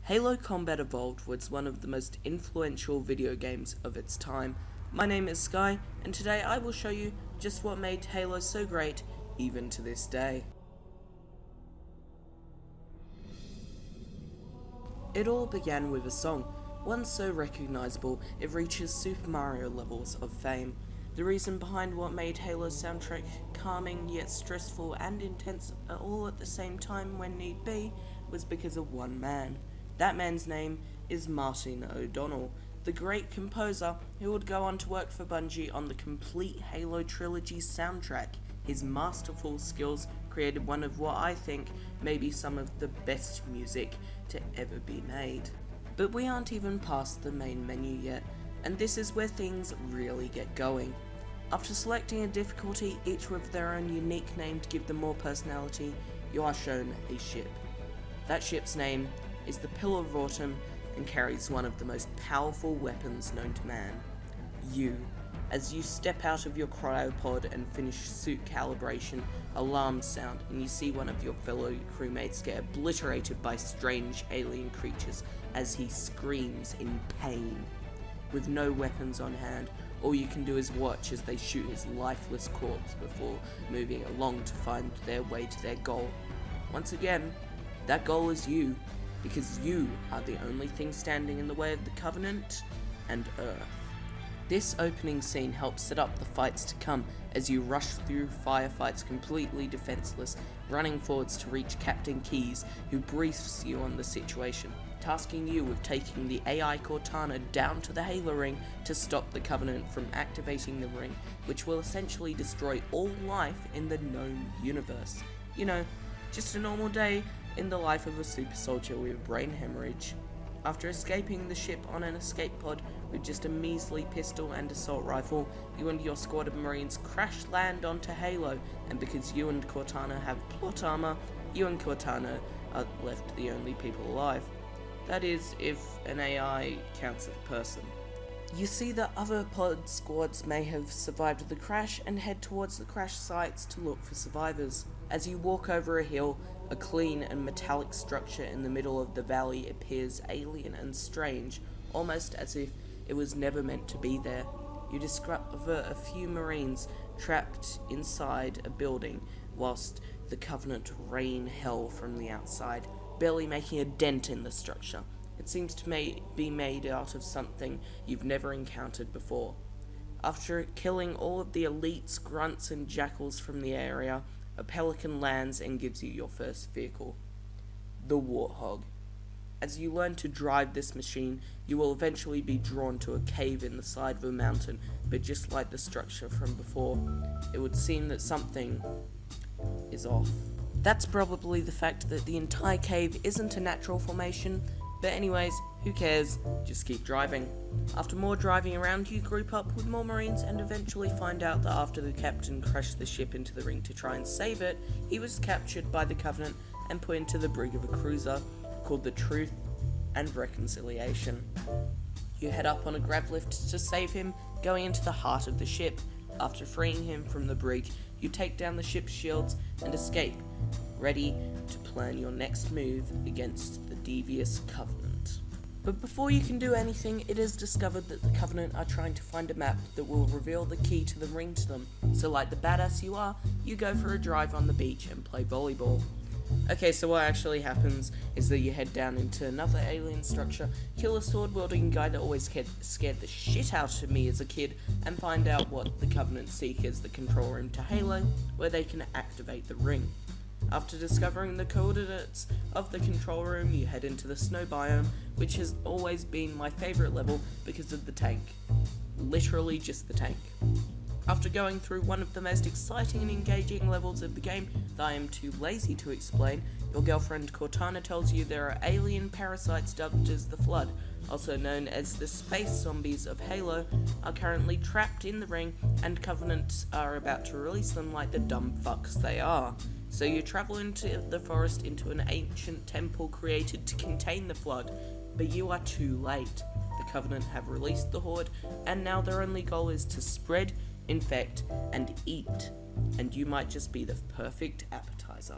Halo Combat Evolved was one of the most influential video games of its time. My name is Sky, and today I will show you just what made Halo so great, even to this day. It all began with a song, one so recognizable it reaches Super Mario levels of fame. The reason behind what made Halo's soundtrack calming yet stressful and intense all at the same time when need be was because of one man. That man's name is Martin O'Donnell, the great composer who would go on to work for Bungie on the complete Halo trilogy soundtrack. His masterful skills created one of what I think may be some of the best music to ever be made. But we aren't even past the main menu yet, and this is where things really get going. After selecting a difficulty, each with their own unique name to give them more personality, you are shown a ship. That ship's name is the Pillar of Autumn and carries one of the most powerful weapons known to man. As you step out of your cryopod and finish suit calibration, alarms sound and you see one of your fellow crewmates get obliterated by strange alien creatures as he screams in pain. With no weapons on hand, all you can do is watch as they shoot his lifeless corpse before moving along to find their way to their goal. Once again, that goal is you, because you are the only thing standing in the way of the Covenant and Earth. This opening scene helps set up the fights to come as you rush through firefights completely defenseless, running forwards to reach Captain Keyes, who briefs you on the situation, tasking you with taking the AI Cortana down to the Halo ring to stop the Covenant from activating the ring, which will essentially destroy all life in the known universe. Just a normal day in the life of a super soldier with brain hemorrhage. After escaping the ship on an escape pod with just a measly pistol and assault rifle, you and your squad of Marines crash land onto Halo, and because you and Cortana have plot armor, you and Cortana are left the only people alive. That is, if an AI counts as a person. You see that other pod squads may have survived the crash and head towards the crash sites to look for survivors. As you walk over a hill, a clean and metallic structure in the middle of the valley appears alien and strange, almost as if it was never meant to be there. You discover a few Marines trapped inside a building, whilst the Covenant rain hell from the outside, barely making a dent in the structure. It seems to be made out of something you've never encountered before. After killing all of the elites, grunts, and jackals from the area, a Pelican lands and gives you your first vehicle, the Warthog. As you learn to drive this machine, you will eventually be drawn to a cave in the side of a mountain, but just like the structure from before, it would seem that something is off. That's probably the fact that the entire cave isn't a natural formation, but anyways, who cares, just keep driving. After more driving around, you group up with more Marines and eventually find out that after the captain crashed the ship into the ring to try and save it, he was captured by the Covenant and put into the brig of a cruiser called the Truth and Reconciliation. You head up on a grav lift to save him, going into the heart of the ship. After freeing him from the brig, you take down the ship's shields and escape, ready to plan your next move against the devious Covenant. But before you can do anything, it is discovered that the Covenant are trying to find a map that will reveal the key to the ring to them. So like the badass you are, you go for a drive on the beach and play volleyball. Okay, so what actually happens is that you head down into another alien structure, kill a sword-wielding guy that always scared the shit out of me as a kid, and find out what the Covenant seek as the control room to Halo, where they can activate the ring. After discovering the coordinates of the control room, you head into the snow biome, which has always been my favourite level because of the tank. Literally just the tank. After going through one of the most exciting and engaging levels of the game that I am too lazy to explain, your girlfriend Cortana tells you there are alien parasites dubbed as the Flood, also known as the space zombies of Halo, are currently trapped in the ring, and Covenants are about to release them like the dumb fucks they are. So you travel into the forest into an ancient temple created to contain the Flood, but you are too late. The Covenant have released the Horde, and now their only goal is to spread, infect, and eat, and you might just be the perfect appetizer.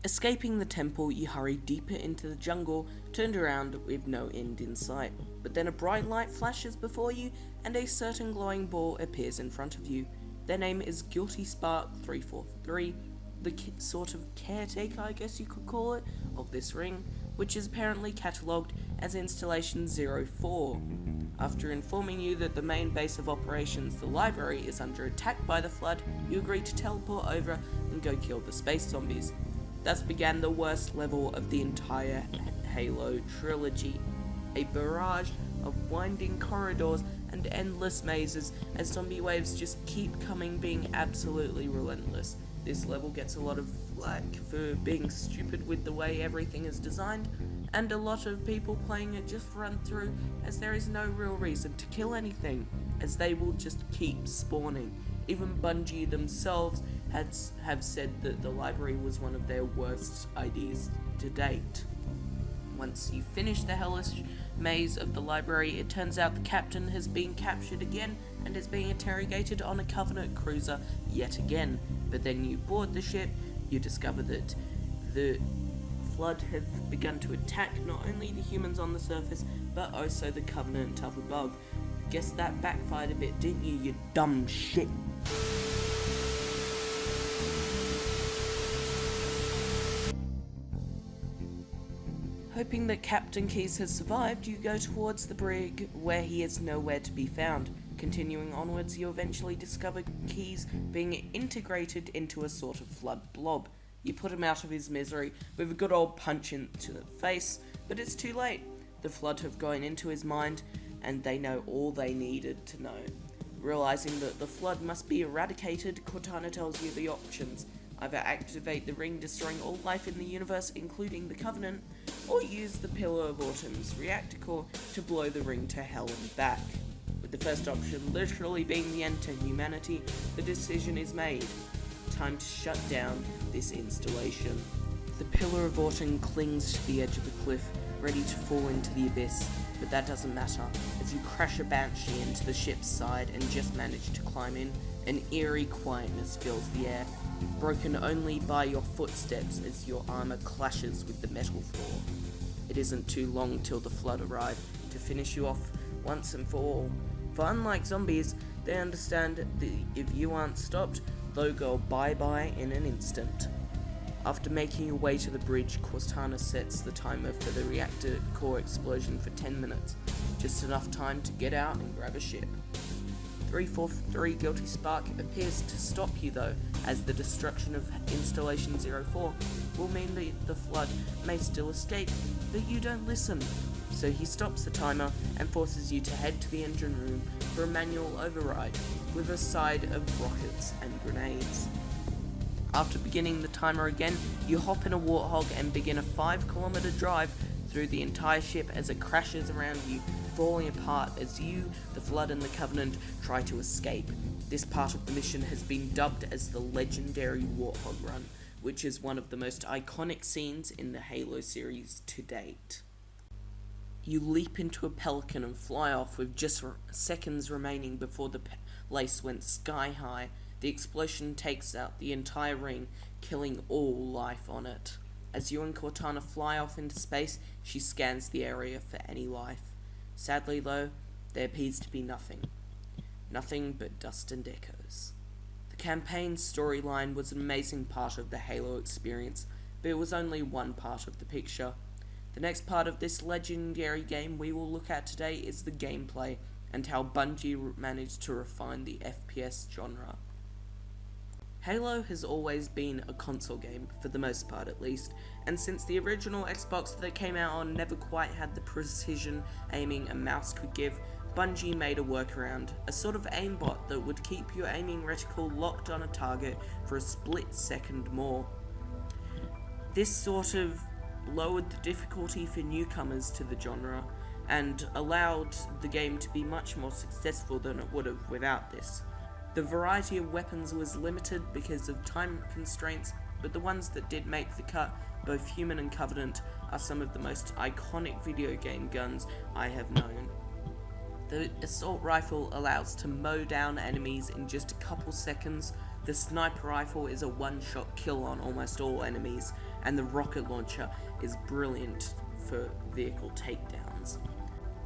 Escaping the temple, you hurry deeper into the jungle, turned around with no end in sight. But then a bright light flashes before you, and a certain glowing ball appears in front of you. Their name is Guilty Spark 343, the sort of caretaker, I guess you could call it, of this ring, which is apparently catalogued as Installation 04. After informing you that the main base of operations, the library, is under attack by the Flood, you agree to teleport over and go kill the space zombies. Thus began the worst level of the entire Halo trilogy, a barrage of winding corridors and endless mazes as zombie waves just keep coming, being absolutely relentless. This level gets a lot of flack for being stupid with the way everything is designed, and a lot of people playing it just run through as there is no real reason to kill anything, as they will just keep spawning. Even Bungie themselves have said that the library was one of their worst ideas to date. Once you finish the hellish maze of the library, it turns out the captain has been captured again and is being interrogated on a Covenant cruiser yet again. But then you board the ship, you discover that the Flood have begun to attack not only the humans on the surface, but also the Covenant up above. Guess that backfired a bit, didn't you, you dumb shit? Hoping that Captain Keyes has survived, you go towards the brig, where he is nowhere to be found. Continuing onwards, you eventually discover Keyes being integrated into a sort of Flood blob. You put him out of his misery with a good old punch into the face, but it's too late. The Flood have gone into his mind, and they know all they needed to know. Realizing that the Flood must be eradicated, Cortana tells you the options. Either activate the ring, destroying all life in the universe, including the Covenant, or use the Pillar of Autumn's reactor core to blow the ring to hell and back. With the first option literally being the end to humanity, the decision is made. Time to shut down this installation. The Pillar of Autumn clings to the edge of the cliff, ready to fall into the abyss, but that doesn't matter, as you crash a Banshee into the ship's side and just manage to climb in. An eerie quietness fills the air, broken only by your footsteps as your armor clashes with the metal floor. It isn't too long till the Flood arrive to finish you off once and for all. For unlike zombies, they understand that if you aren't stopped, they'll go bye-bye in an instant. After making your way to the bridge, Cortana sets the timer for the reactor core explosion for 10 minutes, just enough time to get out and grab a ship. 343 Guilty Spark appears to stop you though, as the destruction of Installation 04 will mean that the Flood may still escape, but you don't listen. So he stops the timer and forces you to head to the engine room for a manual override, with a side of rockets and grenades. After beginning the timer again, you hop in a Warthog and begin a 5-kilometer drive through the entire ship as it crashes around you, falling apart as you, the Flood and the Covenant try to escape. This part of the mission has been dubbed as the legendary Warthog Run, which is one of the most iconic scenes in the Halo series to date. You leap into a Pelican and fly off with just seconds remaining before the place went sky high. The explosion takes out the entire ring, killing all life on it. As you and Cortana fly off into space, she scans the area for any life. Sadly though, there appears to be nothing. Nothing but dust and echoes. The campaign storyline was an amazing part of the Halo experience, but it was only one part of the picture. The next part of this legendary game we will look at today is the gameplay, and how Bungie managed to refine the FPS genre. Halo has always been a console game, for the most part at least, and since the original Xbox that it came out on never quite had the precision aiming a mouse could give, Bungie made a workaround, a sort of aimbot that would keep your aiming reticle locked on a target for a split second more. This sort of lowered the difficulty for newcomers to the genre, and allowed the game to be much more successful than it would have without this. The variety of weapons was limited because of time constraints, but the ones that did make the cut, both Human and Covenant, are some of the most iconic video game guns I have known. The assault rifle allows to mow down enemies in just a couple seconds. The sniper rifle is a one-shot kill on almost all enemies, and the rocket launcher is brilliant for vehicle takedowns.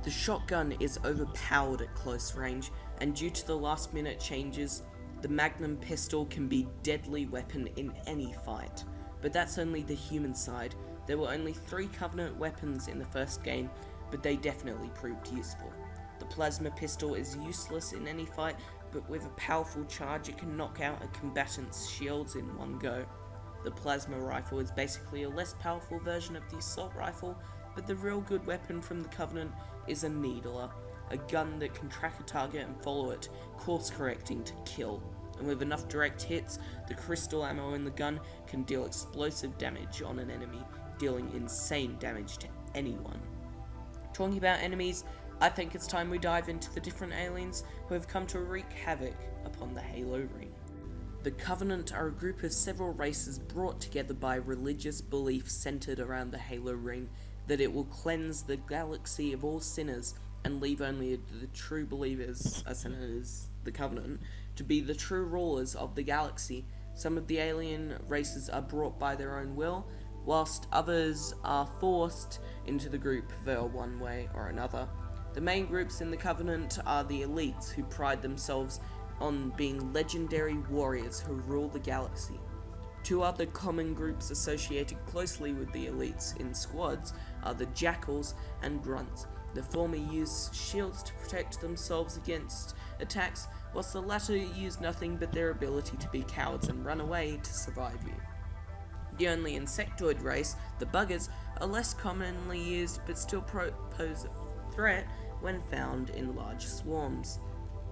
The shotgun is overpowered at close range, and due to the last minute changes, the Magnum pistol can be a deadly weapon in any fight. But that's only the human side. There were only 3 Covenant weapons in the first game, but they definitely proved useful. The plasma pistol is useless in any fight, but with a powerful charge it can knock out a combatant's shields in one go. The plasma rifle is basically a less powerful version of the assault rifle, but the real good weapon from the Covenant is a Needler, a gun that can track a target and follow it, course correcting to kill. And with enough direct hits, the crystal ammo in the gun can deal explosive damage on an enemy, dealing insane damage to anyone. Talking about enemies, I think it's time we dive into the different aliens who have come to wreak havoc upon the Halo ring. The Covenant are a group of several races brought together by religious belief centered around the Halo ring, that it will cleanse the galaxy of all sinners and leave only the true believers, as the Covenant, to be the true rulers of the galaxy. Some of the alien races are brought by their own will, whilst others are forced into the group via one way or another. The main groups in the Covenant are the elites, who pride themselves on being legendary warriors who rule the galaxy. 2 other common groups associated closely with the elites in squads are the Jackals and Grunts. The former use shields to protect themselves against attacks, whilst the latter use nothing but their ability to be cowards and run away to survive you. The only insectoid race, the Buggers, are less commonly used but still pose a threat when found in large swarms.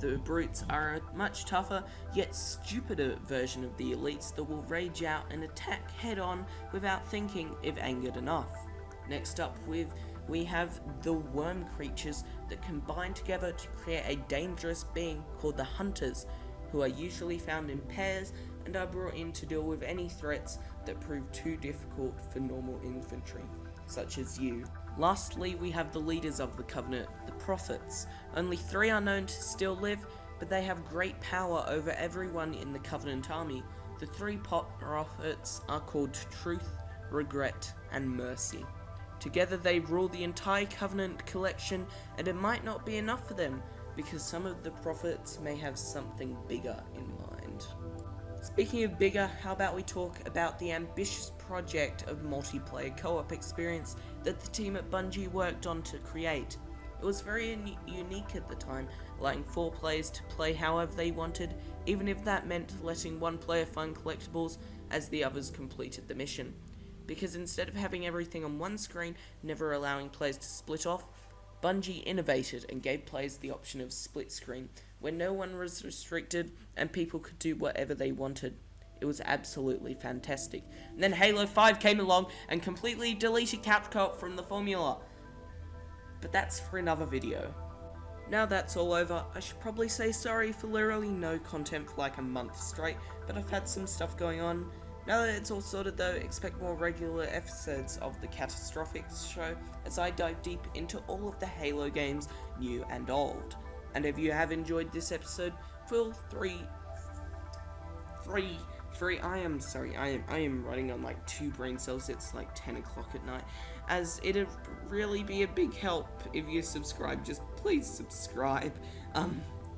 The Brutes are a much tougher, yet stupider version of the elites that will rage out and attack head-on without thinking if angered enough. Next up we have the worm creatures that combine together to create a dangerous being called the Hunters, who are usually found in pairs and are brought in to deal with any threats that prove too difficult for normal infantry, such as you. Lastly, we have the leaders of the Covenant, the Prophets. Only 3 are known to still live, but they have great power over everyone in the Covenant army. The 3 Prophets are called Truth, Regret, and Mercy. Together they rule the entire Covenant collection, and it might not be enough for them, because some of the Prophets may have something bigger in mind. Speaking of bigger, how about we talk about the ambitious project of multiplayer co-op experience that the team at Bungie worked on to create. It was very unique at the time, allowing 4 players to play however they wanted, even if that meant letting one player find collectibles as the others completed the mission. Because instead of having everything on one screen, never allowing players to split off, Bungie innovated and gave players the option of split screen, where no one was restricted and people could do whatever they wanted. It was absolutely fantastic. And then Halo 5 came along and completely deleted couch co-op from the formula. But that's for another video. Now that's all over, I should probably say sorry for literally no content for like a month straight, but I've had some stuff going on. Now that it's all sorted though, expect more regular episodes of the Catastrophic Show as I dive deep into all of the Halo games, new and old. And if you have enjoyed this episode, feel free, I am running on like 2 brain cells, it's like 10 o'clock at night, as it'd really be a big help if you subscribe, just please subscribe.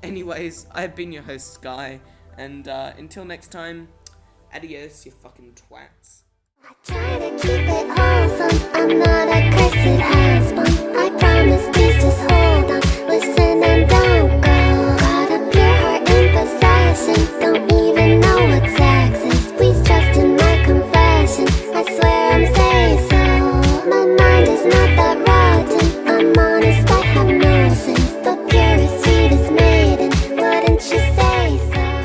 Anyways, I've been your host, Sky, and until next time, adios, you fucking twats. I try to keep it wholesome, I'm not a cursed